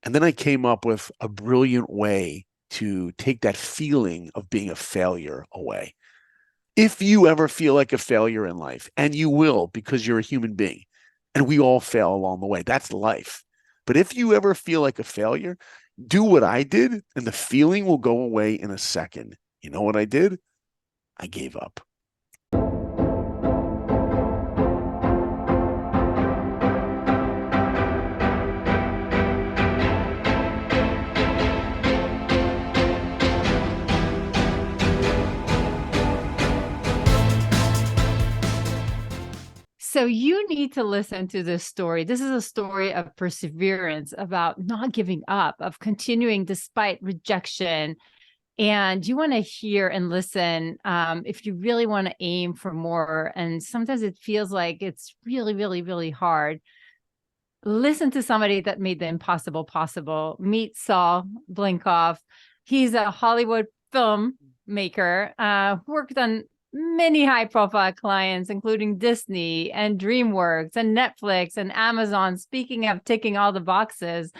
And then I came up with a brilliant way to take that feeling of being a failure away. If you ever feel like a failure in life, and you will because you're a human being, and we all fail along the way, that's life. But if you ever feel like a failure, do what I did, and the feeling will go away in a second. You know what I did? I gave up. So you need to listen to this story. This is a story of perseverance, about not giving up, of continuing despite rejection. And you want to hear and listen if you really want to aim for more. And sometimes it feels like it's really, really, really hard. Listen to somebody that made the impossible possible. Meet Saul Blinkoff. He's a Hollywood filmmaker, worked on many high-profile clients, including Disney and DreamWorks and Netflix and Amazon, speaking of ticking all the boxes.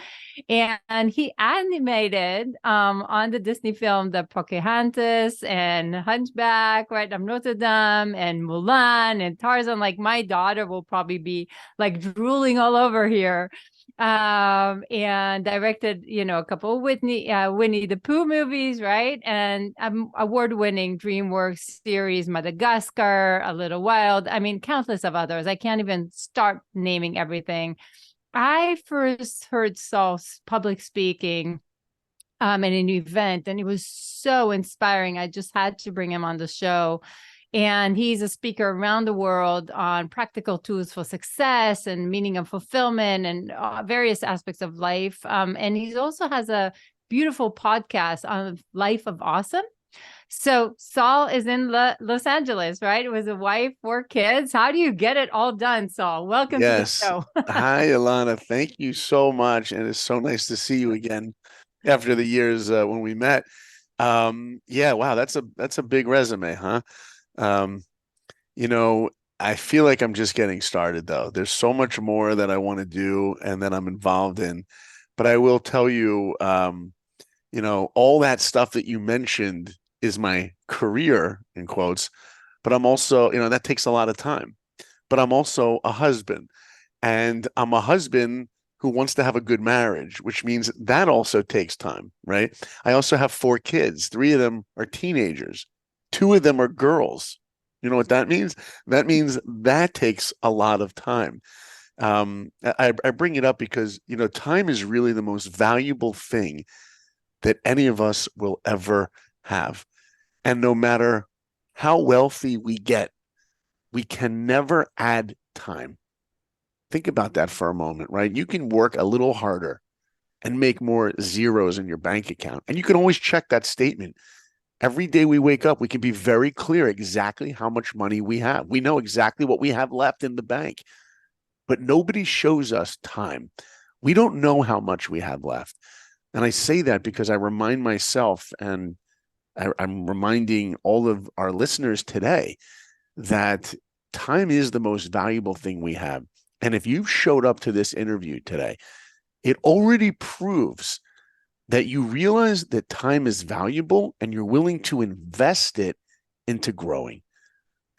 And he animated on the Disney film, the Pocahontas and Hunchback, right, of Notre Dame, and Mulan and Tarzan. Like, my daughter will probably be like drooling all over here. And directed, a couple of Winnie the Pooh movies, right? And award-winning DreamWorks series, Madagascar, A Little Wild. I mean, countless of others. I can't even start naming everything. I first heard Saul's public speaking at an event, and it was so inspiring. I just had to bring him on the show. And he's a speaker around the world on practical tools for success and meaning of fulfillment and various aspects of life. And he also has a beautiful podcast on Life of Awesome. So Saul is in Los Angeles, right? With a wife, 4 kids. How do you get it all done, Saul? Welcome to the Yes. show. Hi, Ilana. Thank you so much. And it's so nice to see you again after the years when we met. Yeah, wow, that's a big resume, huh? Um, you know, I feel like I'm just getting started though. There's so much more that I want to do and that I'm involved in. But I will tell you, all that stuff that you mentioned is my career in quotes, but I'm also, that takes a lot of time. But I'm also a husband, and I'm a husband who wants to have a good marriage, which means that also takes time, right? I also have 4 kids. 3 of them are teenagers. 2 of them are girls. You know what that means? That means that takes a lot of time. I bring it up because, time is really the most valuable thing that any of us will ever have. And no matter how wealthy we get, we can never add time. Think about that for a moment, right? You can work a little harder and make more zeros in your bank account. And you can always check that statement. Every day we wake up, we can be very clear exactly how much money we have. We know exactly what we have left in the bank, but nobody shows us time. We don't know how much we have left. And I say that because I remind myself, and I'm reminding all of our listeners today, that time is the most valuable thing we have. And if you've showed up to this interview today, it already proves that you realize that time is valuable and you're willing to invest it into growing.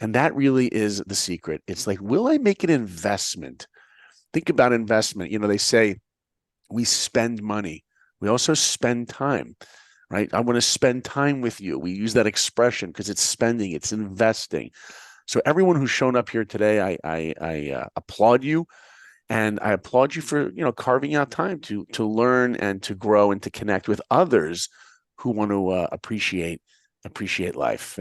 And that really is the secret. It's like, will I make an investment? Think about investment. They say we spend money. We also spend time, right? I want to spend time with you. We use that expression because it's spending, it's investing. So everyone who's shown up here today, I applaud you, and I applaud you for carving out time to learn and to grow and to connect with others who want to appreciate life.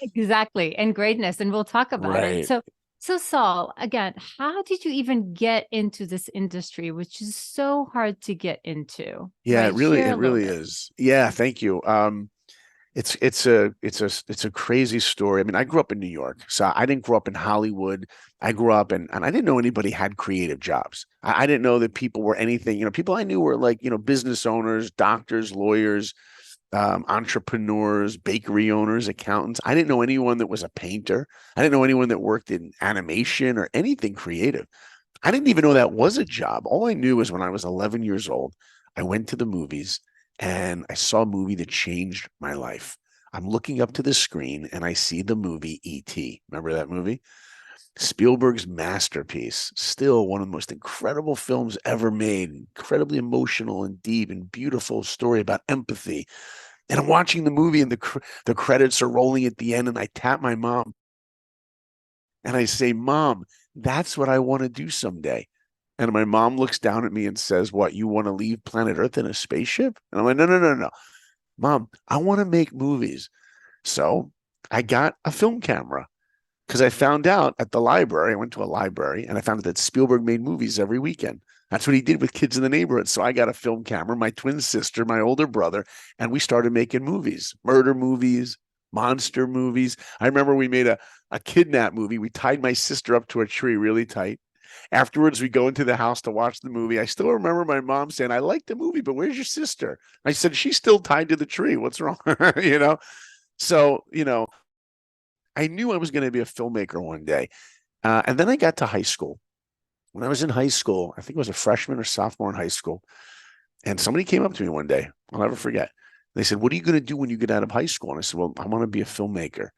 Exactly. And greatness. And we'll talk about it. Right. So Saul, again, how did you even get into this industry, which is so hard to get into? Yeah, Right? Share it a little really bit. is. Yeah, thank you. It's a crazy story. I mean, I grew up in New York, so I didn't grow up in Hollywood. I grew up and I didn't know anybody had creative jobs. I didn't know that people were anything. People I knew were like, business owners, doctors, lawyers, entrepreneurs, bakery owners, accountants. I didn't know anyone that was a painter. I didn't know anyone that worked in animation or anything creative. I didn't even know that was a job. All I knew was when I was 11 years old, I went to the movies and I saw a movie that changed my life. I'm looking up to the screen and I see the movie E.T. Remember that movie? Spielberg's masterpiece, still one of the most incredible films ever made, incredibly emotional and deep and beautiful story about empathy. And I'm watching the movie and the credits are rolling at the end and I tap my mom and I say, "Mom, that's what I want to do someday." And my mom looks down at me and says, "What, you want to leave planet Earth in a spaceship?" And I'm like, "No, no, no, no. Mom, I want to make movies." So I got a film camera because I found out at the library, I went to a library and I found out that Spielberg made movies every weekend. That's what he did with kids in the neighborhood. So I got a film camera, my twin sister, my older brother, and we started making movies, murder movies, monster movies. I remember we made a kidnap movie. We tied my sister up to a tree really tight. Afterwards, we go into the house to watch the movie. I still remember my mom saying, "I like the movie, but where's your sister?" I said, "She's still tied to the tree. What's wrong?" you know? So, I knew I was going to be a filmmaker one day. And then I got to high school. When I was in high school, I think I was a freshman or sophomore in high school, and somebody came up to me one day. I'll never forget. They said, "What are you going to do when you get out of high school?" And I said, "Well, I want to be a filmmaker."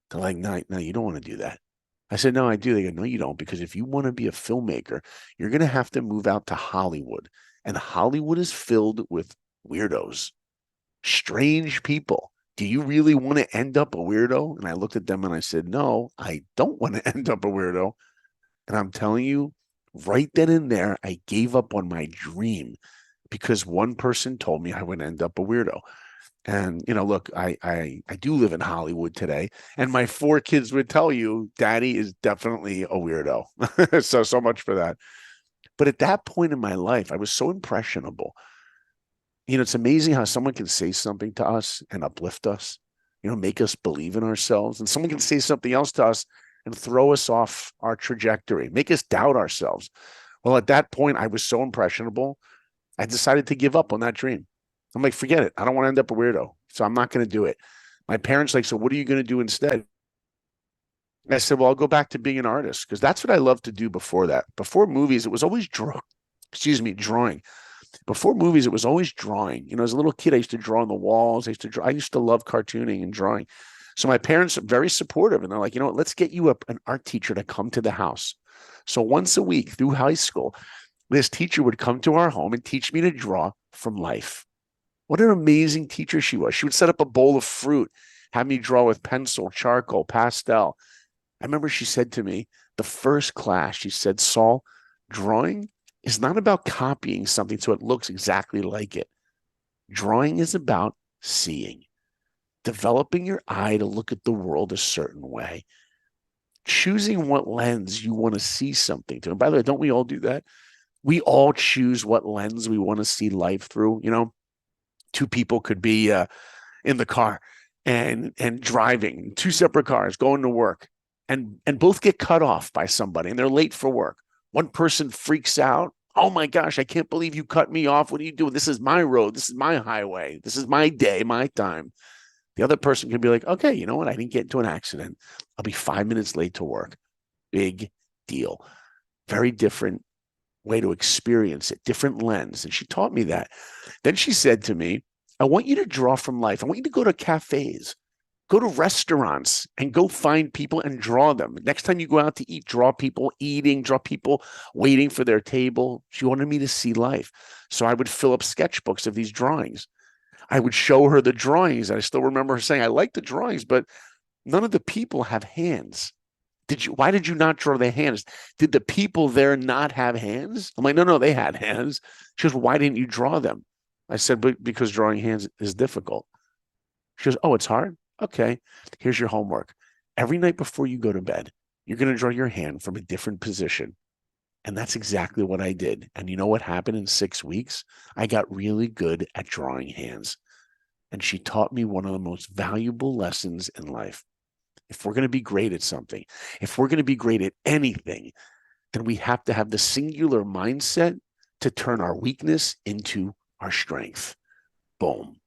They're like, "No, no, you don't want to do that." I said, "No, I do." They go, "No, you don't, because if you want to be a filmmaker, you're going to have to move out to Hollywood. And Hollywood is filled with weirdos, strange people. Do you really want to end up a weirdo?" And I looked at them and I said, "No, I don't want to end up a weirdo." And I'm telling you, right then and there, I gave up on my dream because one person told me I would end up a weirdo. And look, I do live in Hollywood today, and my four kids would tell you, Daddy is definitely a weirdo. So much for that. But at that point in my life, I was so impressionable. It's amazing how someone can say something to us and uplift us, make us believe in ourselves. And someone can say something else to us and throw us off our trajectory, make us doubt ourselves. Well, at that point, I was so impressionable, I decided to give up on that dream. I'm like, forget it. I don't want to end up a weirdo. So I'm not going to do it. My parents like, "So what are you going to do instead?" I said, "Well, I'll go back to being an artist because that's what I loved to do before that. Before movies, it was always drawing. Before movies, it was always drawing. As a little kid, I used to draw on the walls. I used to draw. I used to love cartooning and drawing. So my parents are very supportive, and they're like, what, let's get you an art teacher to come to the house. So once a week through high school, this teacher would come to our home and teach me to draw from life. What an amazing teacher she was. She would set up a bowl of fruit, have me draw with pencil, charcoal, pastel. I remember she said to me, the first class, she said, "Saul, drawing is not about copying something so it looks exactly like it. Drawing is about seeing, developing your eye to look at the world a certain way, choosing what lens you want to see something through." And by the way, don't we all do that? We all choose what lens we want to see life through. Two people could be in the car and driving, two separate cars going to work, and both get cut off by somebody and they're late for work. One person freaks out. "Oh my gosh, I can't believe you cut me off. What are you doing? This is my road. This is my highway. This is my day, my time." The other person can be like, "Okay, you know what? I didn't get into an accident. I'll be 5 minutes late to work." Big deal. Very different way to experience it, different lens. And she taught me that. Then she said to me, "I want you to draw from life. I want you to go to cafes, go to restaurants, and go find people and draw them. Next time you go out to eat, draw people eating, draw people waiting for their table." She wanted me to see life. So I would fill up sketchbooks of these drawings. I would show her the drawings. I still remember her saying, "I like the drawings, but none of the people have hands. Why did you not draw the hands? Did the people there not have hands?" I'm like, "No, no, they had hands." She goes, "Why didn't you draw them?" I said, "But because drawing hands is difficult." She goes, "Oh, it's hard? Okay. Here's your homework. Every night before you go to bed, you're going to draw your hand from a different position." And that's exactly what I did. And you know what happened in 6 weeks? I got really good at drawing hands. And she taught me one of the most valuable lessons in life. If we're going to be great at something, if we're going to be great at anything, then we have to have the singular mindset to turn our weakness into our strength. Boom.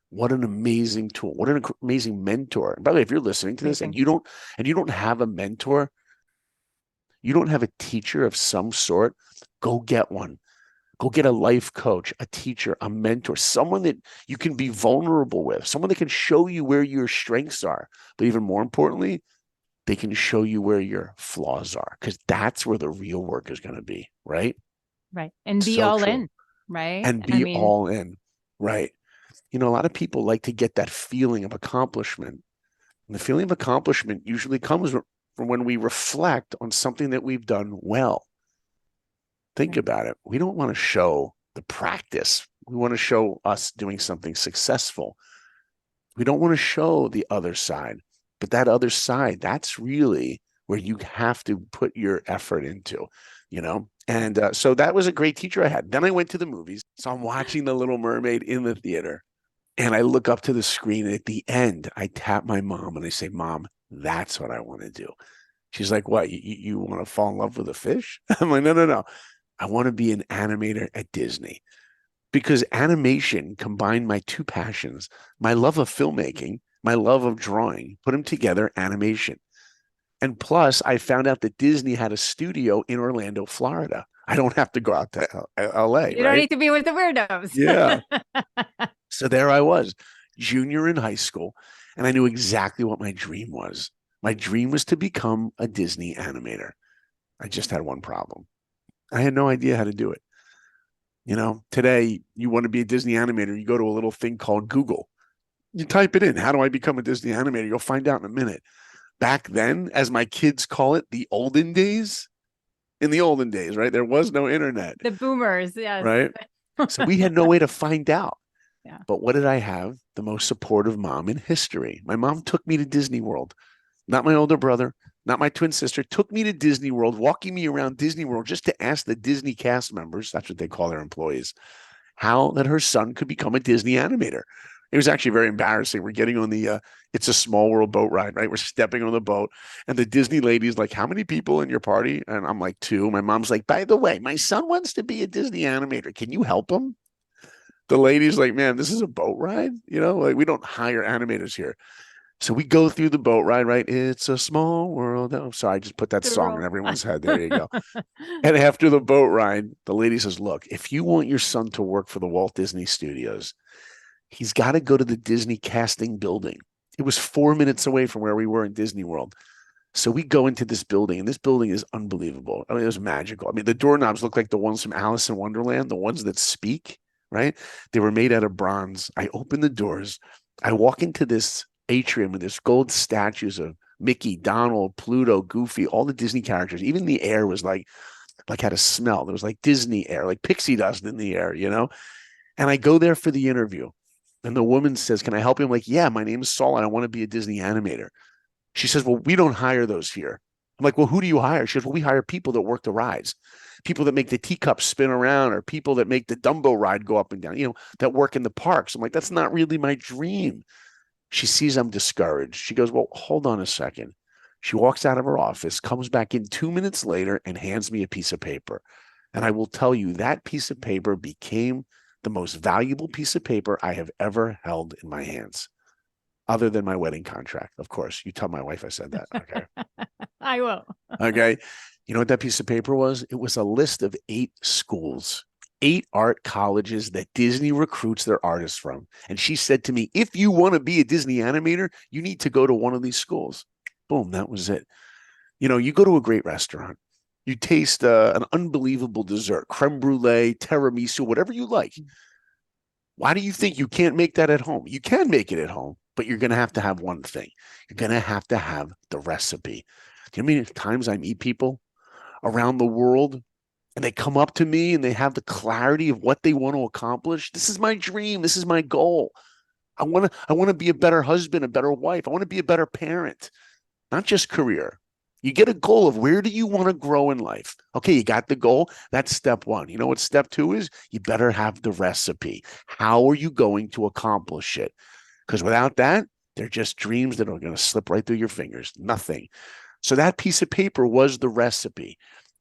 What an amazing tool. What an amazing mentor. And by the way, if you're listening to this and Amazing. you don't have a mentor, You don't have a teacher of some sort, go get one. Go get a life coach, a teacher, a mentor, someone that you can be vulnerable with, someone that can show you where your strengths are. But even more importantly, they can show you where your flaws are, because that's where the real work is going to be, right? Right. And be So all true. in. Right. And I be mean, all in, right? A lot of people like to get that feeling of accomplishment. And the feeling of accomplishment usually comes from when we reflect on something that we've done well. Think right. about it. We don't want to show the practice. We want to show us doing something successful. We don't want to show the other side, but that other side, that's really where you have to put your effort into. Right. And so that was a great teacher I had. Then I went to the movies. So I'm watching The Little Mermaid in the theater. And I look up to the screen. And at the end, I tap my mom and I say, Mom, that's what I want to do. She's like, what? You want to fall in love with a fish? I'm like, no, no, no. I want to be an animator at Disney, because animation combined my two passions, my love of filmmaking, my love of drawing, put them together, animation. And plus, I found out that Disney had a studio in Orlando, Florida. I don't have to go out to LA, You don't right? need to be with the weirdos. Yeah. So there I was, junior in high school, and I knew exactly what my dream was. My dream was to become a Disney animator. I just had one problem. I had no idea how to do it. Today you want to be a Disney animator, you go to a little thing called Google. You type it in, how do I become a Disney animator? You'll find out in a minute. Back then, as my kids call it, in the olden days, right? There was no internet, The boomers. Yes. right? So we had no way to find out. Yeah. But what did I have? The most supportive mom in history. My mom took me to Disney World. Not my older brother, not my twin sister, took me to Disney World, walking me around Disney World just to ask the Disney cast members, that's what they call their employees, how that her son could become a Disney animator. It was actually very embarrassing. We're getting on the It's a Small World boat ride, right? We're stepping on the boat, and the Disney lady's like, how many people in your party? And I'm like, two. My mom's like, by the way, my son wants to be a Disney animator. Can you help him? The lady's like, man, this is a boat ride. Like, we don't hire animators here. So we go through the boat ride, right? It's a small world. Oh, sorry, I just put that song in Girl. everyone's head. There you go. And after the boat ride, the lady says, look, if you want your son to work for the Walt Disney Studios, he's got to go to the Disney casting building. It was 4 minutes away from where we were in Disney World. So we go into this building, and this building is unbelievable. I mean, it was magical. I mean, the doorknobs look like the ones from Alice in Wonderland, the ones that speak, right? They were made out of bronze. I open the doors. I walk into this atrium with this gold statues of Mickey, Donald, Pluto, Goofy, all the Disney characters. Even the air was like had a smell. There was like Disney air, like pixie dust in the air. And I go there for the interview. And the woman says, can I help you? I'm like, yeah, my name is Saul and I want to be a Disney animator. She says, well, we don't hire those here. I'm like, well, who do you hire? She goes, well, we hire people that work the rides, people that make the teacups spin around, or people that make the Dumbo ride go up and down, that work in the parks. I'm like, that's not really my dream. She sees I'm discouraged. She goes, well, hold on a second. She walks out of her office, comes back in 2 minutes later, and hands me a piece of paper. And I will tell you, that piece of paper became the most valuable piece of paper I have ever held in my hands, other than my wedding contract. Of course, you tell my wife I said that. Okay. I will. Okay. You know what that piece of paper was? It was a list of 8 schools, 8 art colleges that Disney recruits their artists from. And she said to me, if you want to be a Disney animator, you need to go to one of these schools. Boom, that was it. You go to a great restaurant, you taste an unbelievable dessert, creme brulee, tiramisu, whatever you like. Why do you think you can't make that at home? You can make it at home, but you're going to have one thing. You're going to have the recipe. Do you know how many times I meet people around the world and they come up to me and they have the clarity of what they want to accomplish? This is my dream. This is my goal. I want to be a better husband, a better wife. I want to be a better parent, not just career. You get a goal of where do you want to grow in life? Okay, you got the goal. That's step one. You know what step two is? You better have the recipe. How are you going to accomplish it? Because without that, they're just dreams that are going to slip right through your fingers. Nothing. So that piece of paper was the recipe.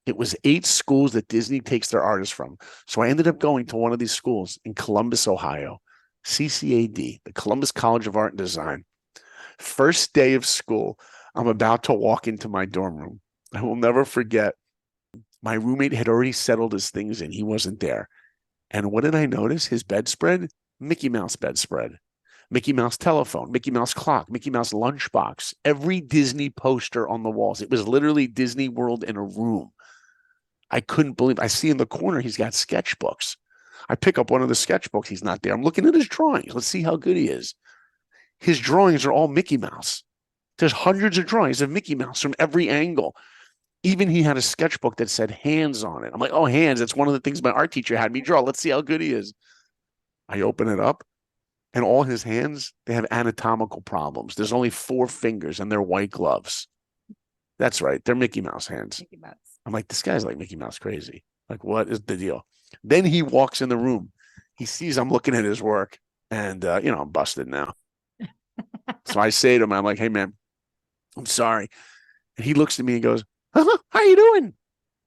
It was 8 schools that Disney takes their artists from. So I ended up going to one of these schools in Columbus, Ohio, CCAD, the Columbus College of Art and Design. First day of school, I'm about to walk into my dorm room. I will never forget. My roommate had already settled his things and he wasn't there. And what did I notice? His bedspread, Mickey Mouse bedspread, Mickey Mouse telephone, Mickey Mouse clock, Mickey Mouse lunchbox, every Disney poster on the walls. It was literally Disney World in a room. I couldn't believe. I see in the corner he's got sketchbooks. I pick up one of the sketchbooks. He's not there. I'm looking at his drawings. Let's see how good he is. His drawings are all Mickey Mouse. There's hundreds of drawings of Mickey Mouse from every angle. Even he had a sketchbook that said hands on it. I'm like, oh, hands. That's one of the things my art teacher had me draw. Let's see how good he is. I open it up, and all his hands, they have anatomical problems. There's only 4 fingers, and they're white gloves. That's right. They're Mickey Mouse hands. Mickey Mouse. I'm like, this guy's like Mickey Mouse crazy. Like, what is the deal? Then he walks in the room. He sees I'm looking at his work, and, I'm busted now. So I say to him, I'm like, hey, man, I'm sorry. And he looks at me and goes, how you doing?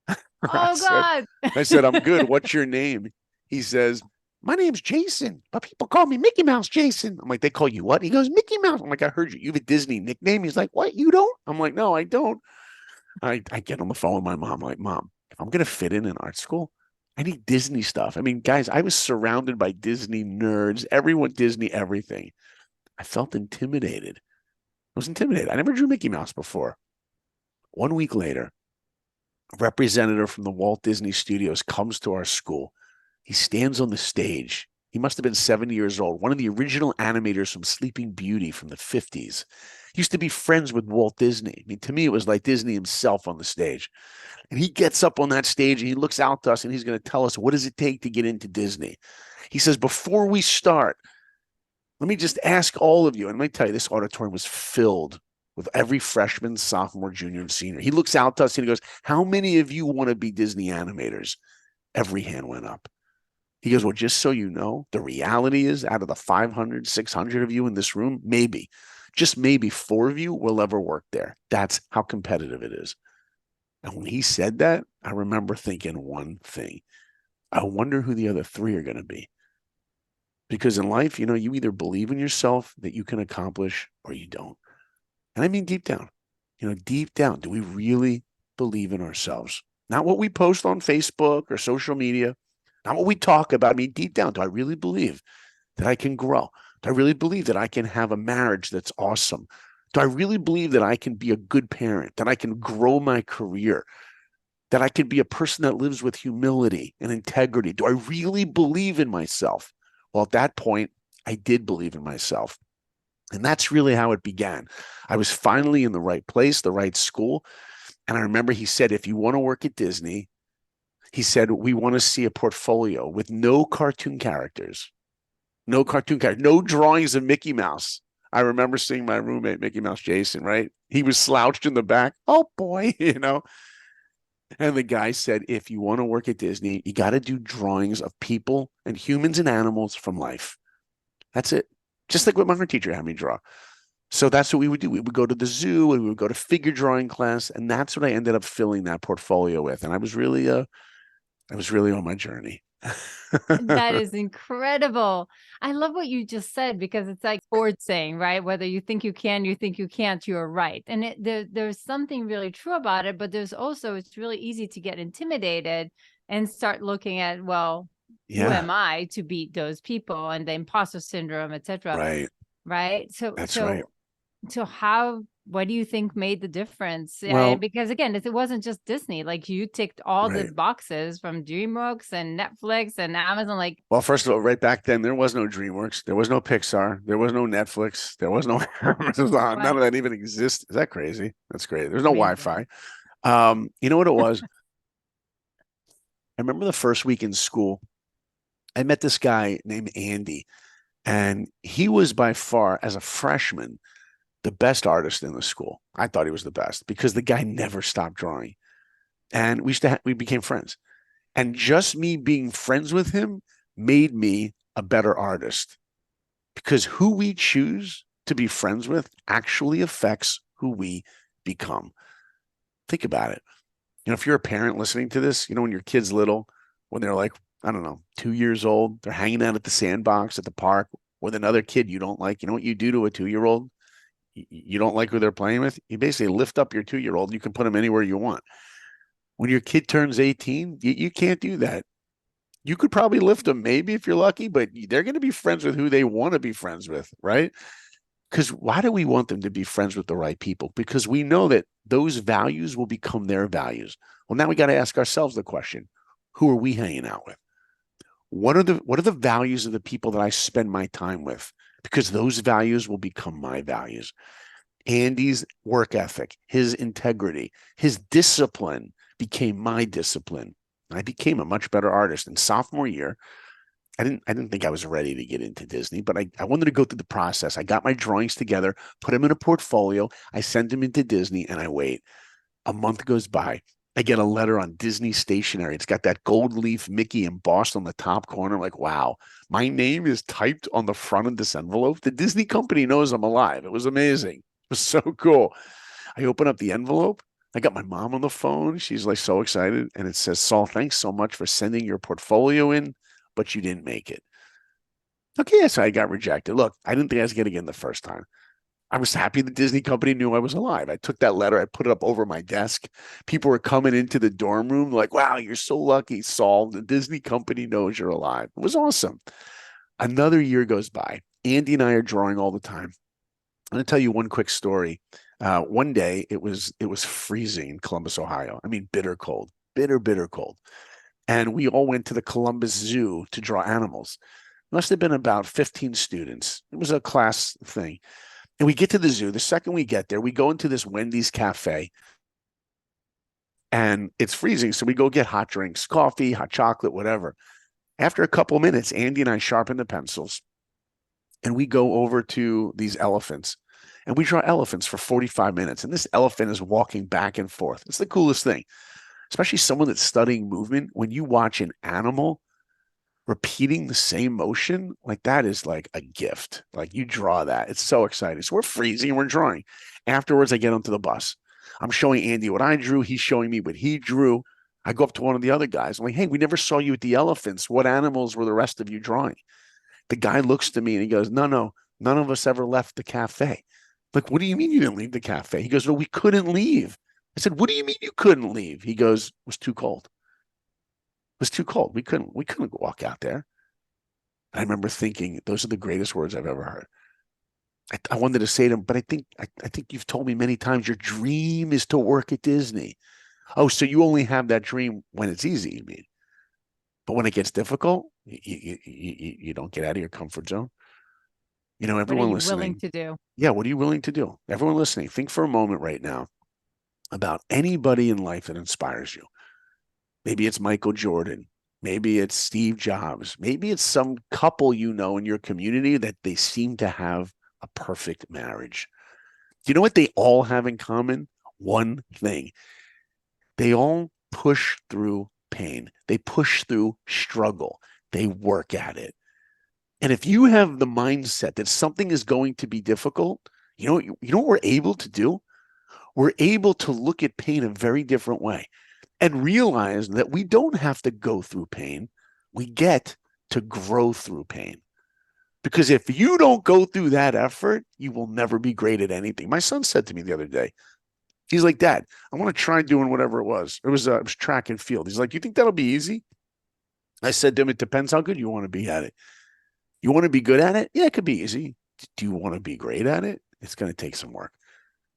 I Oh said, God. I said, I'm good. What's your name? He says, my name's Jason, but people call me Mickey Mouse Jason. I'm like, they call you what? He goes, Mickey Mouse. I'm like, I heard you. You have a Disney nickname. He's like, what? You don't? I'm like, no, I don't. I get on the phone with my mom. I'm like, Mom, if I'm going to fit in art school, I need Disney stuff. I mean, guys, I was surrounded by Disney nerds, everyone Disney, everything. I felt intimidated. I was intimidated. I never drew Mickey Mouse before. 1 week later, a representative from the Walt Disney Studios comes to our school. He stands on the stage. He must have been 70 years old, one of the original animators from Sleeping Beauty from the 50s. He used to be friends with Walt Disney. I mean, to me, it was like Disney himself on the stage. And he gets up on that stage and he looks out to us and he's going to tell us, what does it take to get into Disney? He says, before we start, let me just ask all of you, and let me tell you, this auditorium was filled with every freshman, sophomore, junior, and senior. He looks out to us and he goes, how many of you want to be Disney animators? Every hand went up. He goes, well, just so you know, the reality is out of the 500, 600 of you in this room, maybe, just maybe 4 of you will ever work there. That's how competitive it is. And when he said that, I remember thinking one thing. I wonder who the other 3 are going to be. Because in life, you either believe in yourself that you can accomplish or you don't. And I mean deep down, deep down, do we really believe in ourselves? Not what we post on Facebook or social media, not what we talk about. I mean, deep down, do I really believe that I can grow? Do I really believe that I can have a marriage that's awesome? Do I really believe that I can be a good parent, that I can grow my career, that I can be a person that lives with humility and integrity? Do I really believe in myself? Well, at that point, I did believe in myself. And that's really how it began. I was finally in the right place, the right school. And I remember he said, if you want to work at Disney, he said, we want to see a portfolio with no cartoon characters, no drawings of Mickey Mouse. I remember seeing my roommate, Mickey Mouse Jason, right? He was slouched in the back. Oh boy, And the guy said, if you want to work at Disney, you got to do drawings of people and humans and animals from life. That's it. Just like what my art teacher had me draw. So that's what we would do. We would go to the zoo and we would go to figure drawing class. And that's what I ended up filling that portfolio with. And I was really on my journey. That is incredible. I love what you just said, because it's like Ford saying, right? Whether you think you can, you think you can't, you're right. And there's something really true about it, but it's really easy to get intimidated and start looking at, well, who Yeah, am I to beat those people, and the imposter syndrome, etc. right. Right. So, That's right. what do you think made the difference? Yeah, Well, because again, it wasn't just Disney. Like, you ticked all the right. boxes from DreamWorks and Netflix and Amazon. Like, Well, first of all, right back then, there was no DreamWorks. There was no Pixar. There was no Netflix. There was no Amazon. None what? of that even exists. Is that crazy? That's crazy. There's no Amazing. Wi-Fi. You know what it was? I remember the first week in school, I met this guy named Andy, and he was by far, as a freshman, the best artist in the school. I thought he was the best because the guy never stopped drawing. And we became friends. And just me being friends with him made me a better artist, because who we choose to be friends with actually affects who we become. Think about it. If you're a parent listening to this, when your kid's little, when they're like, I don't know, 2 years old, they're hanging out at the sandbox at the park with another kid you don't like. You know what you do to a 2-year-old? You don't like who they're playing with? You basically lift up your 2-year-old. You can put him anywhere you want. When your kid turns 18, you can't do that. You could probably lift them maybe if you're lucky, but they're going to be friends with who they want to be friends with, right? Because why do we want them to be friends with the right people? Because we know that those values will become their values. Well, now we got to ask ourselves the question, who are we hanging out with? What are the values of the people that I spend my time with? Because those values will become my values. Andy's work ethic, his integrity, his discipline became my discipline. I became a much better artist. In sophomore year, I didn't think I was ready to get into Disney, but I wanted to go through the process. I got my drawings together, put them in a portfolio, I sent them into Disney, and I wait. A month goes by. I get a letter on Disney stationery. It's got that gold leaf Mickey embossed on the top corner. I'm like, wow, my name is typed on the front of this envelope. The Disney company knows I'm alive. It was amazing. It was so cool. I open up the envelope. I got my mom on the phone. She's like so excited. And it says, Saul, thanks so much for sending your portfolio in, but you didn't make it. Okay, so I got rejected. Look, I didn't think I was getting in the first time. I was happy the Disney company knew I was alive. I took that letter, I put it up over my desk. People were coming into the dorm room like, wow, you're so lucky, Saul. The Disney company knows you're alive. It was awesome. Another year goes by. Andy and I are drawing all the time. I'm going to tell you one quick story. One day it was freezing in Columbus, Ohio. I mean, bitter cold, bitter cold. And we all went to the Columbus Zoo to draw animals. Must have been about 15 students. It was a class thing. And we get to the zoo. The second we get there, we go into this Wendy's cafe and it's freezing. So we go get hot drinks, coffee, hot chocolate, whatever. After a couple of minutes, Andy and I sharpen the pencils and we go over to these elephants and we draw elephants for 45 minutes. And this elephant is walking back and forth. It's the coolest thing, especially someone that's studying movement. When you watch an animal repeating the same motion, like that is like a gift. Like you draw that. It's so exciting. So we're freezing and we're drawing. Afterwards, I get onto the bus. I'm showing Andy what I drew. He's showing me what he drew. I go up to one of the other guys. I'm like, hey, we never saw you at the elephants. What animals were the rest of you drawing? The guy looks to me and he goes, no, none of us ever left the cafe. Like, what do you mean you didn't leave the cafe? He goes, no, we couldn't leave. I said, what do you mean you couldn't leave? He goes, it was too cold. It was too cold. We couldn't walk out there. I remember thinking, those are the greatest words I've ever heard. I wanted to say to him, but I think you've told me many times your dream is to work at Disney. Oh, so you only have that dream when it's easy, you mean? But when it gets difficult, you don't get out of your comfort zone. What are Everyone you willing listening, to do? yeah, what are you willing to do? Everyone listening, think for a moment right now about anybody in life that inspires you. Maybe it's Michael Jordan. Maybe it's Steve Jobs. Maybe it's some couple in your community that they seem to have a perfect marriage. Do you know what they all have in common? One thing. They all push through pain. They push through struggle. They work at it. And if you have the mindset that something is going to be difficult, you know what we're able to do? We're able to look at pain a very different way and realize that we don't have to go through pain. We get to grow through pain. Because if you don't go through that effort, you will never be great at anything. My son said to me the other day, he's like, Dad, I want to try doing whatever it was. It was track and field. He's like, you think that'll be easy? I said to him, it depends how good you want to be at it. You want to be good at it? Yeah, it could be easy. Do you want to be great at it? It's going to take some work.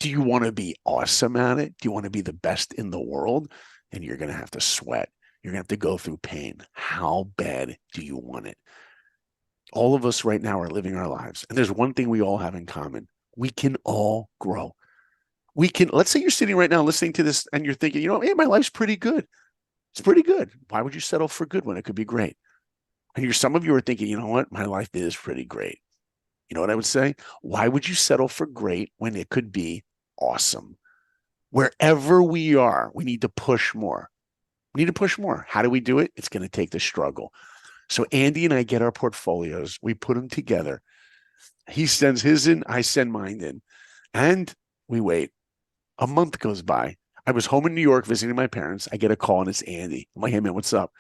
Do you want to be awesome at it? Do you want to be the best in the world? And you're going to have to sweat. You're going to have to go through pain. How bad do you want it? All of us right now are living our lives. And there's one thing we all have in common. We can all grow. Let's say you're sitting right now listening to this and you're thinking, hey, my life's pretty good. It's pretty good. Why would you settle for good when it could be great? And some of you are thinking, you know what? My life is pretty great. You know what I would say? Why would you settle for great when it could be awesome? Wherever we are, we need to push more. We need to push more. How do we do it? It's going to take the struggle. So Andy and I get our portfolios. We put them together. He sends his in. I send mine in. And we wait. A month goes by. I was home in New York visiting my parents. I get a call and it's Andy. I'm like, hey, man, what's up?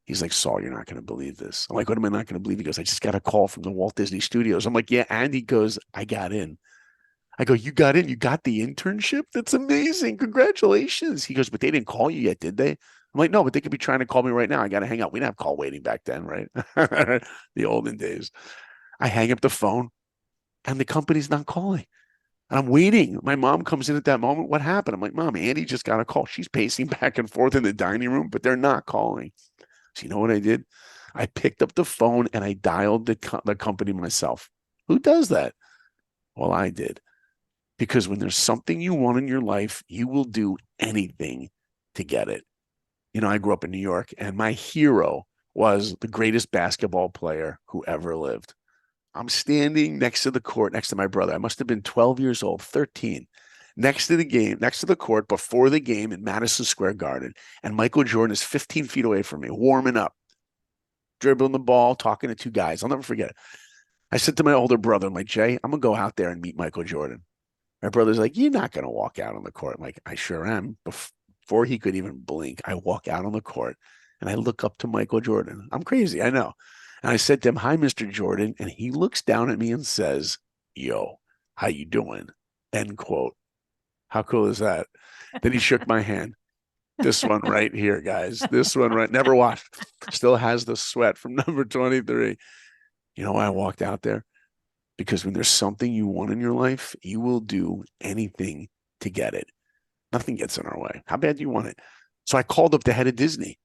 He's like, Saul, you're not going to believe this. I'm like, what am I not going to believe? He goes, I just got a call from the Walt Disney Studios. I'm like, yeah. And he goes, I got in. I go, you got in, you got the internship? That's amazing. Congratulations. He goes, but they didn't call you yet, did they? I'm like, no, but they could be trying to call me right now. I got to hang up. We didn't have call waiting back then, right? The olden days. I hang up the phone and the company's not calling. And I'm waiting. My mom comes in at that moment. What happened? I'm like, Mom, Andy just got a call. She's pacing back and forth in the dining room, but they're not calling. So you know what I did? I picked up the phone and I dialed the company myself. Who does that? Well, I did. Because when there's something you want in your life, you will do anything to get it. You know, I grew up in New York, and my hero was the greatest basketball player who ever lived. I'm standing next to the court, next to my brother. I must have been 12 years old, 13, next to the court before the game in Madison Square Garden. And Michael Jordan is 15 feet away from me, warming up, dribbling the ball, talking to two guys. I'll never forget it. I said to my older brother, I'm like, Jay, I'm going to go out there and meet Michael Jordan. My brother's like, you're not going to walk out on the court. I'm like, I sure am. Before he could even blink, I walk out on the court and I look up to Michael Jordan. I'm crazy, I know. And I said to him, hi, Mr. Jordan. And he looks down at me and says, yo, how you doing? End quote. How cool is that? Then he shook my hand. This one right here, guys. This one right, never washed. Still has the sweat from number 23. You know why I walked out there? Because when there's something you want in your life, you will do anything to get it. Nothing gets in our way. How bad do you want it? So I called up the head of Disney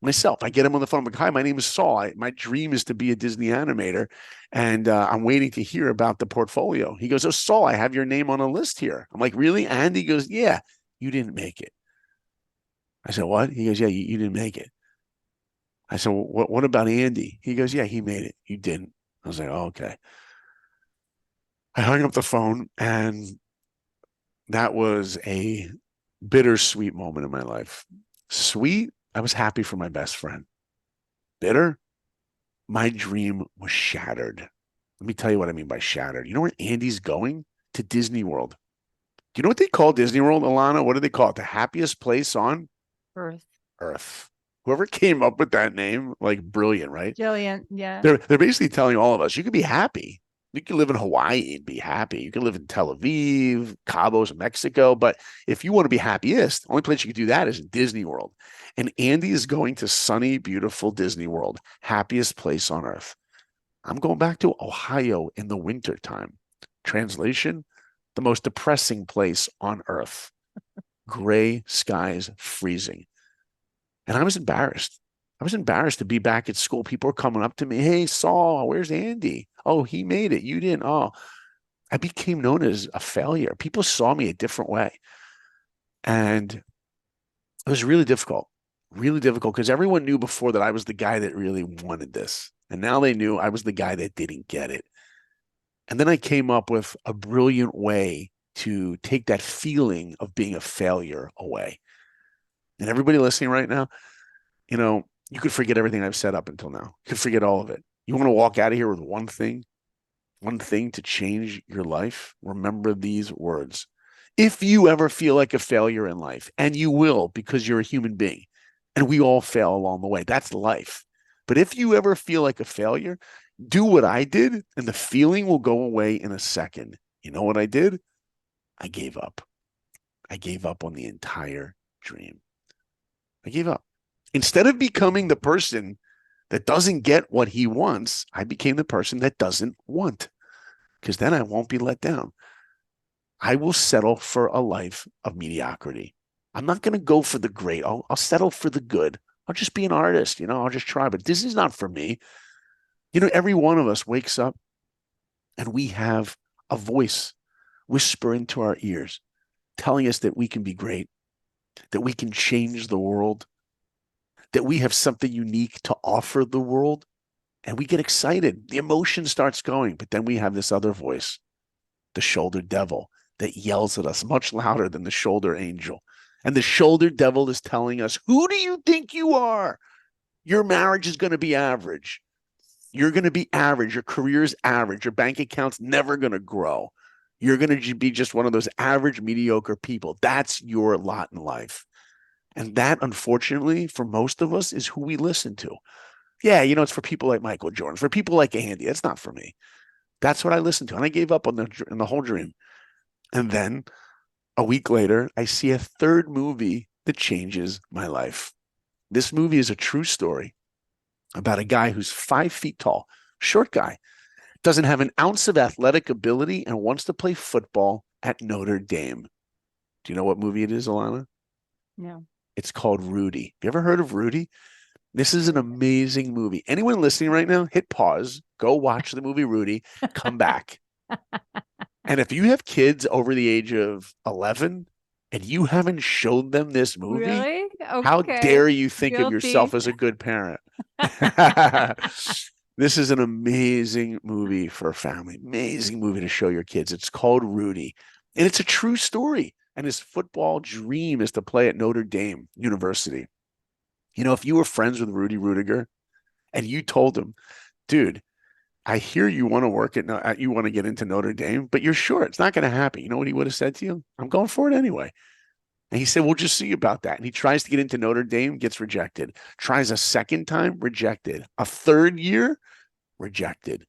myself. I get him on the phone. I'm like, hi, my name is Saul. My dream is to be a Disney animator, and I'm waiting to hear about the portfolio. He goes, oh, Saul, I have your name on a list here. I'm like, really? And he goes, yeah, you didn't make it. I said, what? He goes, yeah, you didn't make it. I said, well, what about Andy? He goes, yeah, he made it. You didn't. I was like, oh, okay. I hung up the phone, and that was a bittersweet moment in my life. Sweet, I was happy for my best friend. Bitter, my dream was shattered. Let me tell you what I mean by shattered. You know where Andy's going? To Disney World. Do you know what they call Disney World, Ilana? What do they call it? The happiest place on Earth. Earth. Whoever came up with that name, like brilliant, right? Jillian, yeah. They're basically telling all of us you could be happy. You can live in Hawaii and be happy. You can live in Tel Aviv, Cabos, Mexico. But if you want to be happiest, the only place you can do that is in Disney World. And Andy is going to sunny, beautiful Disney World, happiest place on earth. I'm going back to Ohio in the wintertime. Translation, the most depressing place on earth. Gray skies, freezing. And I was embarrassed. I was embarrassed to be back at school. People were coming up to me. Hey, Saul, where's Andy? Oh, he made it. You didn't. Oh, I became known as a failure. People saw me a different way. And it was really difficult because everyone knew before that I was the guy that really wanted this. And now they knew I was the guy that didn't get it. And then I came up with a brilliant way to take that feeling of being a failure away. And everybody listening right now, you know, you could forget everything I've said up until now. You could forget all of it. You want to walk out of here with one thing to change your life? Remember these words. If you ever feel like a failure in life, and you will because you're a human being, and we all fail along the way, that's life. But if you ever feel like a failure, do what I did, and the feeling will go away in a second. You know what I did? I gave up. I gave up on the entire dream. I gave up. Instead of becoming the person that doesn't get what he wants, I became the person that doesn't want, because then I won't be let down. I will settle for a life of mediocrity. I'm not going to go for the great. I'll settle for the good. I'll just be an artist, I'll just try. But this is not for me. Every one of us wakes up and we have a voice whisper into our ears telling us that we can be great, that we can change the world, that we have something unique to offer the world. And we get excited. The emotion starts going. But then we have this other voice, the shoulder devil, that yells at us much louder than the shoulder angel. And the shoulder devil is telling us, who do you think you are? Your marriage is going to be average. You're going to be average. Your career's average. Your bank account's never going to grow. You're going to be just one of those average, mediocre people. That's your lot in life. And that, unfortunately, for most of us, is who we listen to. Yeah, it's for people like Michael Jordan, for people like Andy. It's not for me. That's what I listened to. And I gave up on the whole dream. And then a week later, I see a third movie that changes my life. This movie is a true story about a guy who's 5 feet tall, short guy, doesn't have an ounce of athletic ability, and wants to play football at Notre Dame. Do you know what movie it is, Ilana? No. It's called Rudy. Have you ever heard of Rudy? This is an amazing movie. Anyone listening right now, hit pause, go watch the movie Rudy, come back. And if you have kids over the age of 11 and you haven't showed them this movie, Really? how Okay. dare you think of yourself Guilty. as a good parent? This is an amazing movie for a family, amazing movie to show your kids. It's called Rudy, and it's a true story. And his football dream is to play at Notre Dame University. You know, if you were friends with Rudy Rudiger and you told him, dude, I hear you want to work at, you want to get into Notre Dame, but you're sure it's not going to happen. You know what he would have said to you? I'm going for it anyway. And he said, we'll just see about that. And he tries to get into Notre Dame, gets rejected. Tries a second time, rejected. A third year, rejected.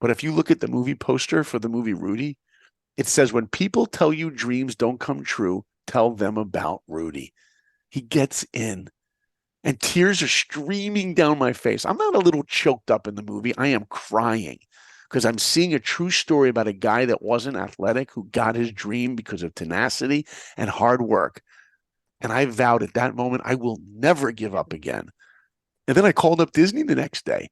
But if you look at the movie poster for the movie Rudy, it says, when people tell you dreams don't come true, tell them about Rudy. He gets in, and tears are streaming down my face. I'm not a little choked up in the movie. I am crying because I'm seeing a true story about a guy that wasn't athletic who got his dream because of tenacity and hard work. And I vowed at that moment, I will never give up again. And then I called up Disney the next day.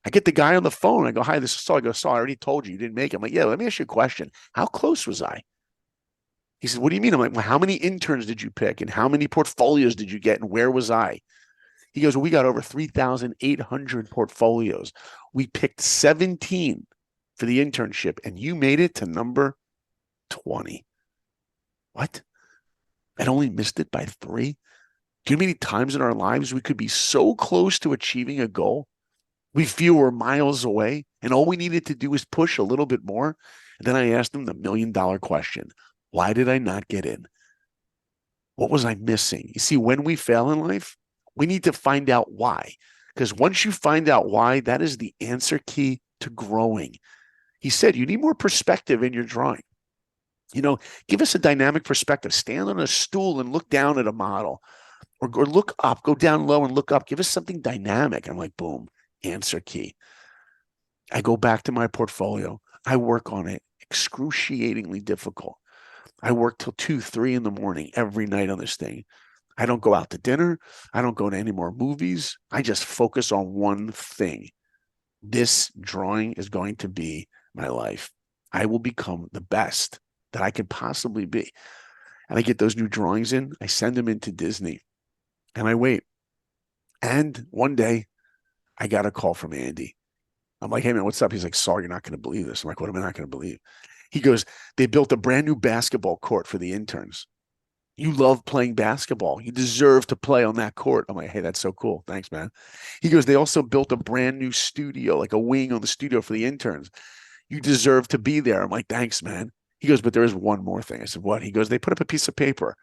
I get the guy on the phone. I go, hi, this is Saul. I go, Saul, I already told you you didn't make it. I'm like, yeah, let me ask you a question. How close was I? He said, what do you mean? I'm like, well, how many interns did you pick? And how many portfolios did you get? And where was I? He goes, well, we got over 3,800 portfolios. We picked 17 for the internship, and you made it to number 20. What? I only missed it by 3? Do you know how many times in our lives we could be so close to achieving a goal? We feel we're miles away, and all we needed to do was push a little bit more. And then I asked him the $1,000,000 question. Why did I not get in? What was I missing? You see, when we fail in life, we need to find out why. Because once you find out why, that is the answer key to growing. He said, you need more perspective in your drawing. You know, give us a dynamic perspective. Stand on a stool and look down at a model, or look up, go down low and look up. Give us something dynamic. I'm like, boom, answer key. I go back to my portfolio. I work on it. Excruciatingly difficult. I work till 2, 3 in the morning every night on this thing. I don't go out to dinner. I don't go to any more movies. I just focus on one thing. This drawing is going to be my life. I will become the best that I could possibly be. And I get those new drawings in. I send them into Disney and I wait. And one day I got a call from Andy. I'm like, hey, man, what's up? He's like, sorry, you're not going to believe this. I'm like, what am I not going to believe? He goes, they built a brand new basketball court for the interns. You love playing basketball. You deserve to play on that court. I'm like, hey, that's so cool. Thanks, man. He goes, they also built a brand new studio, like a wing on the studio for the interns. You deserve to be there. I'm like, thanks, man. He goes, but there is one more thing. I said, what? He goes, they put up a piece of paper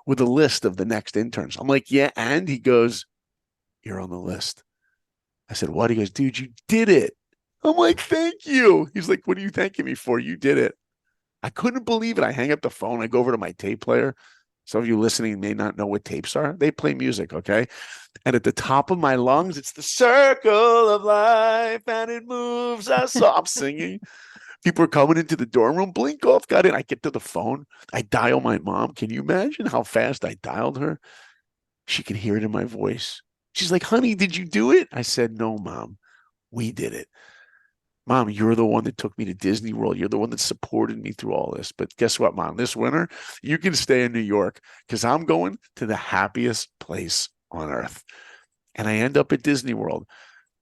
with a list of the next interns. I'm like, yeah. And he goes, you're on the list. I said, what? He goes, dude, you did it. I'm like, thank you. He's like, what are you thanking me for? You did it. I couldn't believe it. I hang up the phone. I go over to my tape player. Some of you listening may not know what tapes are. They play music, okay? And at the top of my lungs, it's the circle of life and it moves us. So I'm singing. People are coming into the dorm room. Blinkoff got in. I get to the phone. I dial my mom. Can you imagine how fast I dialed her? She can hear it in my voice. She's like, honey, did you do it? I said, no, mom, we did it. Mom, you're the one that took me to Disney World. You're the one that supported me through all this. But guess what, Mom? This winter, you can stay in New York because I'm going to the happiest place on earth. And I end up at Disney World,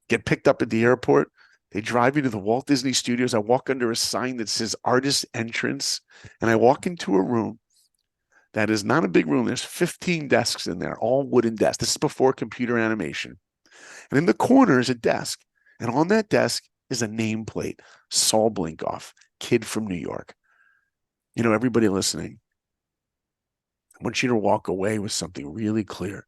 get picked up at the airport. They drive me to the Walt Disney Studios. I walk under a sign that says artist entrance. And I walk into a room that is not a big room. There's 15 desks in there, all wooden desks. This is before computer animation. And in the corner is a desk. And on that desk is a nameplate, Saul Blinkoff, kid from New York. You know, everybody listening, I want you to walk away with something really clear.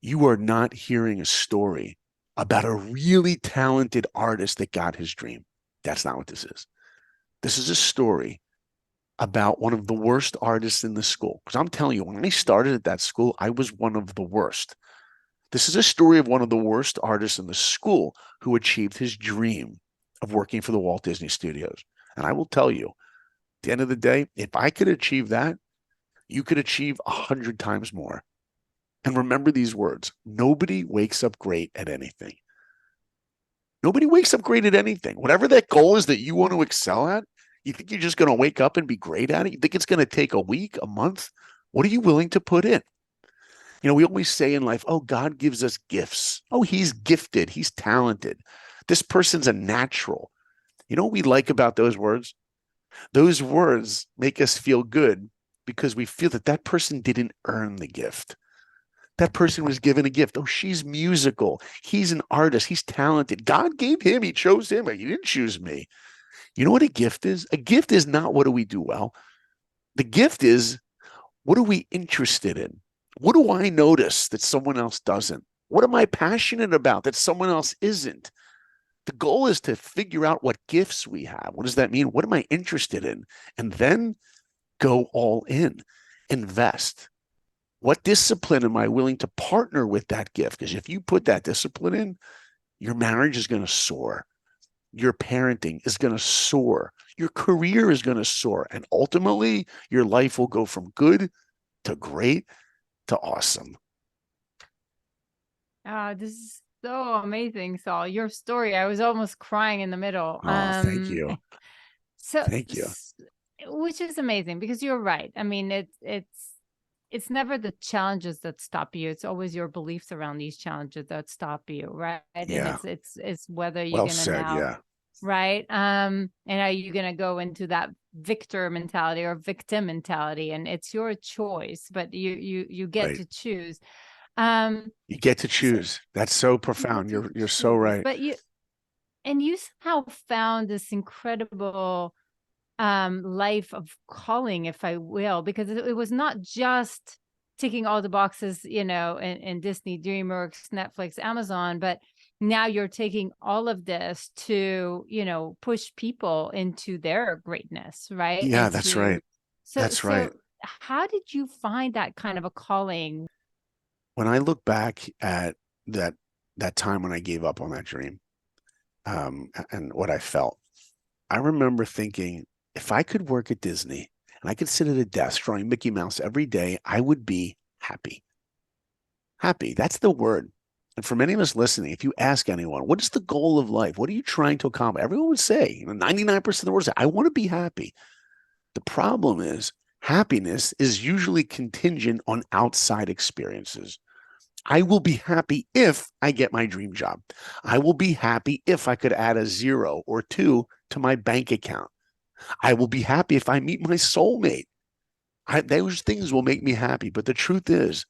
You are not hearing a story about a really talented artist that got his dream. That's not what this is. This is a story about one of the worst artists in the school. Because I'm telling you, when I started at that school, I was one of the worst. This is a story of one of the worst artists in the school who achieved his dream of working for the Walt Disney Studios. And I will tell you, at the end of the day, if I could achieve that, you could achieve 100 times more. And remember these words: nobody wakes up great at anything. Nobody wakes up great at anything. Whatever that goal is that you want to excel at, you think you're just going to wake up and be great at it? You think it's going to take a week, a month? What are you willing to put in? We always say in life, oh, God gives us gifts. Oh, he's gifted. He's talented. This person's a natural. You know what we like about those words? Those words make us feel good because we feel that that person didn't earn the gift. That person was given a gift. Oh, she's musical. He's an artist. He's talented. God gave him. He chose him. He didn't choose me. You know what a gift is? A gift is not what do we do well. The gift is what are we interested in? What do I notice that someone else doesn't? What am I passionate about that someone else isn't? The goal is to figure out what gifts we have. What does that mean? What am I interested in? And then go all in, invest. What discipline am I willing to partner with that gift? Because if you put that discipline in, your marriage is going to soar. Your parenting is going to soar. Your career is going to soar. And ultimately, your life will go from good to great to awesome. This is so amazing, Saul. Your story, I was almost crying in the middle. Oh, thank you. So, Thank you. which is amazing because you're right. I mean, it's never the challenges that stop you. It's always your beliefs around these challenges that stop you, right? And Yeah. it's whether you're Well gonna said. now, Yeah. right? And are you gonna go into that victor mentality or victim mentality? And it's your choice, but you get Right. to choose. Um, You get to so choose. That's so you get profound. to You're so choose, right. but you somehow found this incredible life of calling, if I will, because it was not just ticking all the boxes, in Disney, DreamWorks, Netflix, Amazon, but now you're taking all of this to, push people into their greatness, right? Yeah, And that's to right. so That's right. so how did you find that kind of a calling? When I look back at that that time when I gave up on that dream, and what I felt, I remember thinking, if I could work at Disney and I could sit at a desk drawing Mickey Mouse every day, I would be happy. Happy. That's the word. And for many of us listening, if you ask anyone, what is the goal of life? What are you trying to accomplish? Everyone would say, 99% of the world say, I want to be happy. The problem is happiness is usually contingent on outside experiences. I will be happy if I get my dream job. I will be happy if I could add a zero or two to my bank account. I will be happy if I meet my soulmate. Those things will make me happy. But the truth is,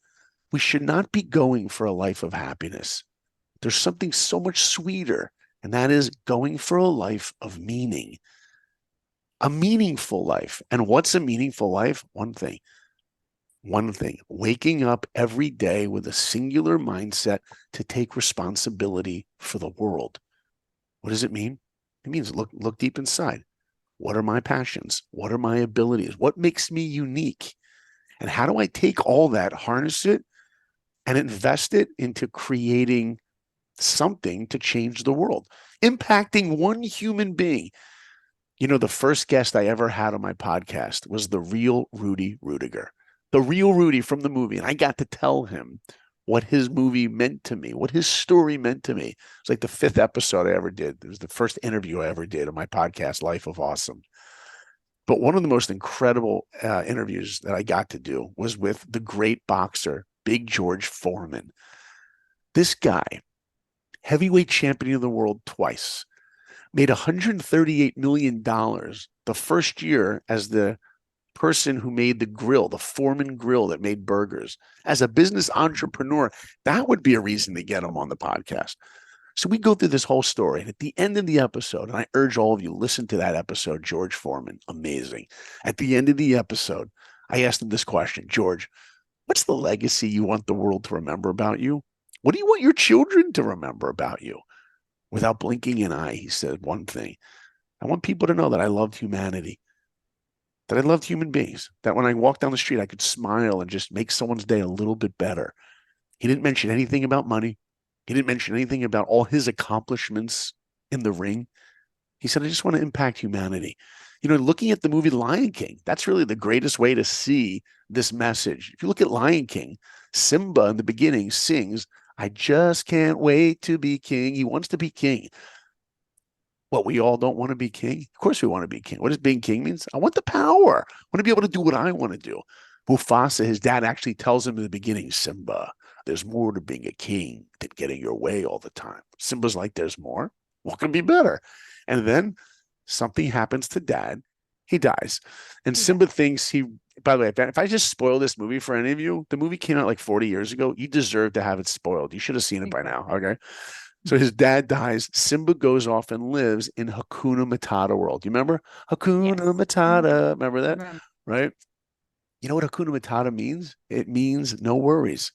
we should not be going for a life of happiness. There's something so much sweeter, and that is going for a life of meaning, a meaningful life. And what's a meaningful life? One thing, waking up every day with a singular mindset to take responsibility for the world. What does it mean? It means look deep inside. What are my passions? What are my abilities? What makes me unique? And how do I take all that, harness it, and invest it into creating something to change the world, impacting one human being? The first guest I ever had on my podcast was the real Rudy Rudiger, the real Rudy from the movie. And I got to tell him what his movie meant to me, what his story meant to me. It's like the fifth episode I ever did. It was the first interview I ever did on my podcast, Life of Awesome. But one of the most incredible interviews that I got to do was with the great boxer, Big George Foreman. This guy, heavyweight champion of the world twice, made $138 million the first year as the person who made the grill, the Foreman grill that made burgers. As a business entrepreneur, that would be a reason to get him on the podcast. So we go through this whole story. And at the end of the episode, and I urge all of you, listen to that episode, George Foreman, amazing. At the end of the episode, I asked him this question: George, what's the legacy you want the world to remember about you? What do you want your children to remember about you? Without blinking an eye, he said one thing: I want people to know that I loved humanity. that I loved human beings, that when I walked down the street, I could smile and just make someone's day a little bit better. He didn't mention anything about money. He didn't mention anything about all his accomplishments in the ring. He said, I just want to impact humanity. Looking at the movie Lion King, that's really the greatest way to see this message. If you look at Lion King, Simba in the beginning sings, I just can't wait to be king. He wants to be king. What, we all don't want to be king? Of course we want to be king. What does being king means? I want the power. I want to be able to do what I want to do. Mufasa, his dad actually tells him in the beginning, Simba, there's more to being a king than getting your way all the time. Simba's like, there's more? What can be better? And then something happens to dad. He dies. And Yeah. Simba thinks by the way, if I just spoil this movie for any of you, the movie came out like 40 years ago. You deserve to have it spoiled. You should have seen it by now. Exactly. Okay. So his dad dies. Simba goes off and lives in Hakuna Matata world. You remember Hakuna Yes. Mhm. Matata? Remember that? Remember. Right? You know what Hakuna Matata means? It means no worries.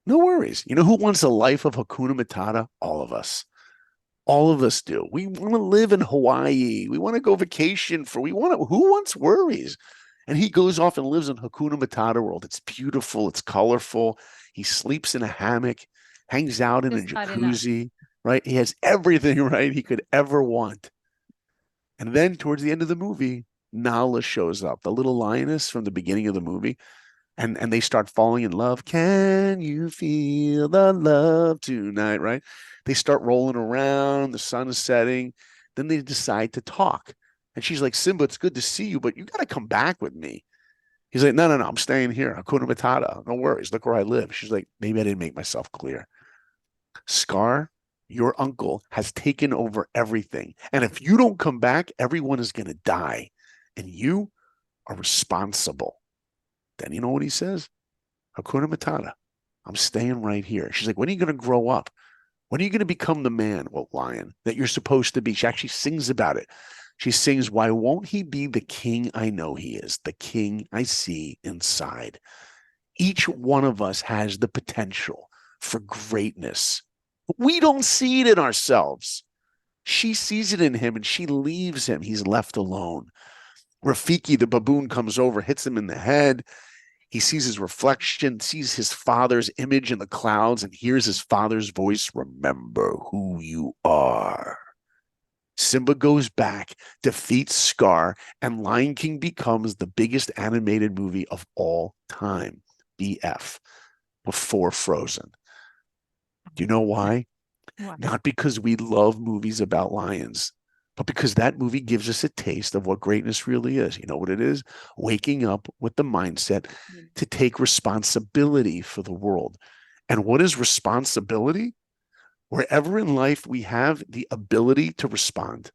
No worries. You know who wants a life of Hakuna Matata? All of us. All of us do. We want to live in Hawaii. We want to go vacation who wants worries? And he goes off and lives in Hakuna Matata world. It's beautiful. It's colorful. He sleeps in a hammock, hangs out in a Just not enough. jacuzzi, right? He has everything right he could ever want. And then towards the end of the movie, Nala shows up, the little lioness from the beginning of the movie, and they start falling in love. Can you feel the love tonight? Right? They start rolling around. The sun is setting. Then they decide to talk. And she's like, Simba, it's good to see you, but you got to come back with me. He's like, no, no, no, I'm staying here. Hakuna Matata. No worries. Look where I live. She's like, maybe I didn't make myself clear. Scar, your uncle has taken over everything. And if you don't come back, everyone is going to die. And you are responsible. Then you know what he says? Hakuna Matata. I'm staying right here. She's like, when are you going to grow up? When are you going to become the man, well, lion, that you're supposed to be? She actually sings about it. She sings, why won't he be the king I know he is, the king I see inside? Each one of us has the potential for greatness. We don't see it in ourselves. She sees it in him and she leaves him. He's left alone. Rafiki, the baboon, comes over, hits him in the head. He sees his reflection, sees his father's image in the clouds, and hears his father's voice, remember who you are. Simba goes back, defeats Scar, and Lion King becomes the biggest animated movie of all time, BF, before Frozen. Do you know why? What? Not because we love movies about lions, but because that movie gives us a taste of what greatness really is. You know what it is? Waking up with the mindset to take responsibility for the world. And what is responsibility? Wherever in life we have the ability to respond.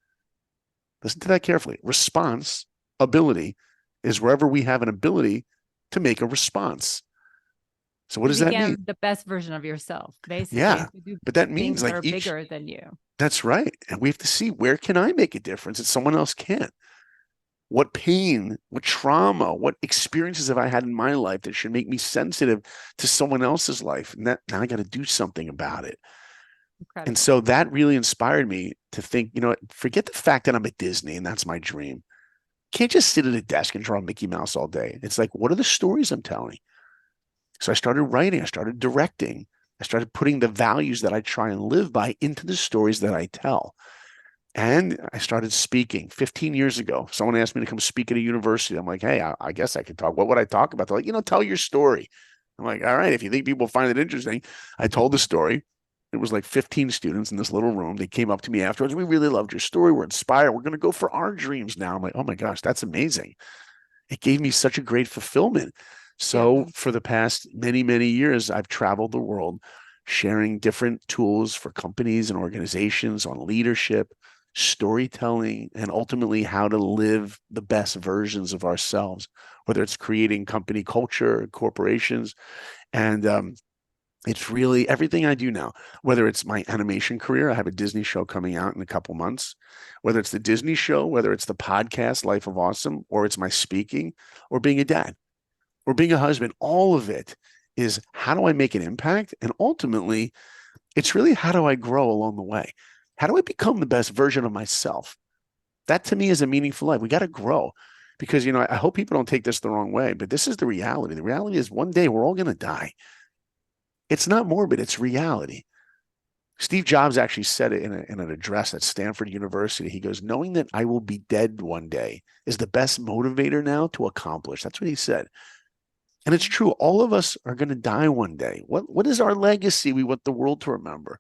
Listen to that carefully. Response ability is wherever we have an ability to make a response. So what To does that mean? become the best version of yourself, basically, Yeah, to do but that means things that like are each, bigger than you. that's right. And we have to see, where can I make a difference that someone else can't? What pain, what trauma, what experiences have I had in my life that should make me sensitive to someone else's life? And that now I got to do something about it. And Incredible. so that really inspired me to think, forget the fact that I'm at Disney and that's my dream. Can't just sit at a desk and draw Mickey Mouse all day. It's like, what are the stories I'm telling? So I started writing, I started directing, I started putting the values that I try and live by into the stories that I tell. And I started speaking 15 years ago. Someone asked me to come speak at a university. I'm like, hey, I guess I could talk. What would I talk about? They're like, tell your story. I'm like, all right, if you think people find it interesting. I told the story. It was like 15 students in this little room. They came up to me afterwards. We really loved your story. We're inspired. We're going to go for our dreams now. I'm like, oh my gosh, that's amazing. It gave me such a great fulfillment. Yeah. So for the past many, many years, I've traveled the world sharing different tools for companies and organizations on leadership, storytelling, and ultimately how to live the best versions of ourselves, whether it's creating company culture, corporations. And it's really everything I do now, whether it's my animation career. I have a Disney show coming out in a couple months, whether it's the Disney show, whether it's the podcast, Life of Awesome, or it's my speaking, or being a dad, or being a husband. All of it is, how do I make an impact? And ultimately, it's really, how do I grow along the way? How do I become the best version of myself? That to me is a meaningful life. We got to grow, because, I hope people don't take this the wrong way, but this is the reality. The reality is one day we're all going to die. It's not morbid, it's reality. Steve Jobs actually said it in an address at Stanford University. He goes, knowing that I will be dead one day is the best motivator now to accomplish. That's what he said. And it's true. All of us are going to die one day. What is our legacy we want the world to remember?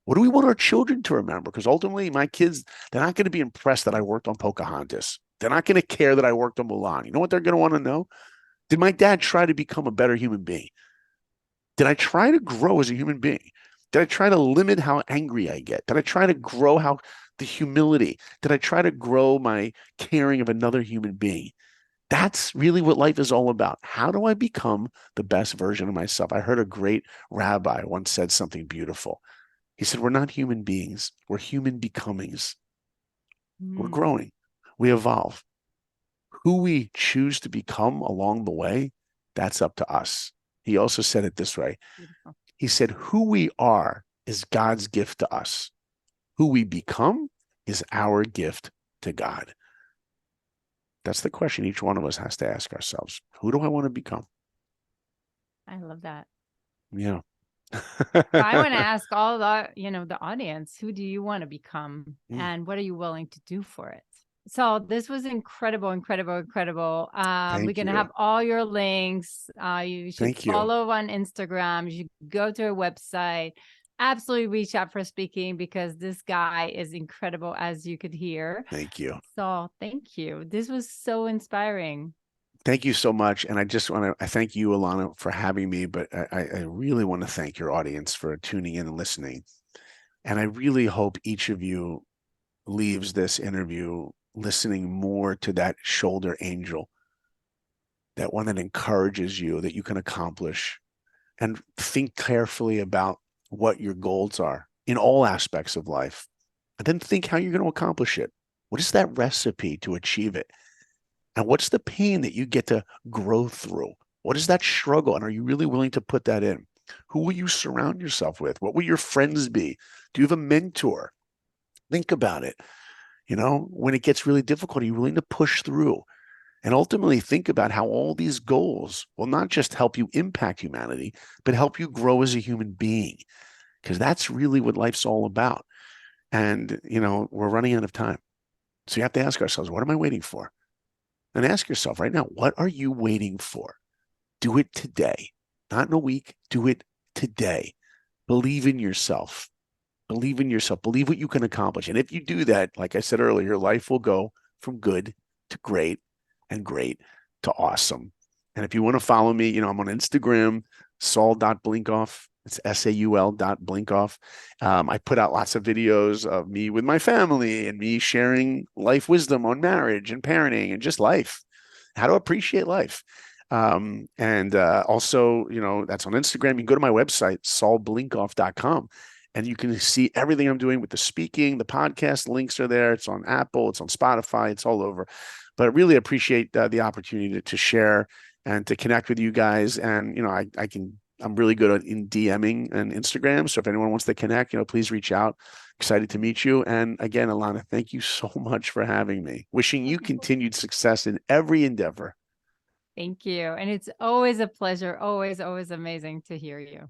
What do we want our children to remember? Because ultimately, my kids, they're not going to be impressed that I worked on Pocahontas. They're not going to care that I worked on Mulan. You know what they're going to want to know? Did my dad try to become a better human being? Did I try to grow as a human being? Did I try to limit how angry I get? Did I try to grow how the humility? Did I try to grow my caring of another human being? That's really what life is all about. How do I become the best version of myself? I heard a great rabbi once said something beautiful. He said, we're not human beings, we're human becomings. We're Mm, growing, we evolve. Who we choose to become along the way, that's up to us. He also said it this way. beautiful. He said, who we are is God's gift to us. Who we become is our gift to God. That's the question each one of us has to ask ourselves. Who do I want to become? I love that. Yeah. So I want to ask all the audience, who do you want to become Mm, and what are you willing to do for it? So this was incredible, incredible, incredible. We're thank going to you. have all your links. You should Thank you. follow on Instagram. You should go to our website. Absolutely reach out for speaking because this guy is incredible, as you could hear. Thank you. So thank you. This was so inspiring. Thank you so much. And I just want to I thank you, Ilana, for having me, but I really want to thank your audience for tuning in and listening. And I really hope each of you leaves this interview listening more to that shoulder angel, that one that encourages you, that you can accomplish, and think carefully about what your goals are in all aspects of life. And then think how you're going to accomplish it. What is that recipe to achieve it? And what's the pain that you get to grow through? What is that struggle? And are you really willing to put that in? Who will you surround yourself with? What will your friends be? Do you have a mentor? Think about it. When it gets really difficult, are you willing to push through? And ultimately think about how all these goals will not just help you impact humanity, but help you grow as a human being, because that's really what life's all about. And, we're running out of time. So you have to ask ourselves, what am I waiting for? And ask yourself right now, what are you waiting for? Do it today, not in a week. Do it today. Believe in yourself. Believe in yourself. Believe what you can accomplish. And if you do that, like I said earlier, your life will go from good to great and great to awesome. And if you want to follow me, I'm on Instagram, Saul.Blinkoff. It's Saul.Blinkoff. I put out lots of videos of me with my family and me sharing life wisdom on marriage and parenting and just life, how to appreciate life. And also, that's on Instagram. You can go to my website, saulblinkoff.com, and you can see everything I'm doing with the speaking, the podcast links are there. It's on Apple, it's on Spotify, it's all over. But I really appreciate the opportunity to share and to connect with you guys. And, I'm really good in DMing and Instagram. So if anyone wants to connect, please reach out. Excited to meet you. And again, Ilana, thank you so much for having me. Wishing you continued success in every endeavor. Thank you. And it's always a pleasure. Always, always amazing to hear you.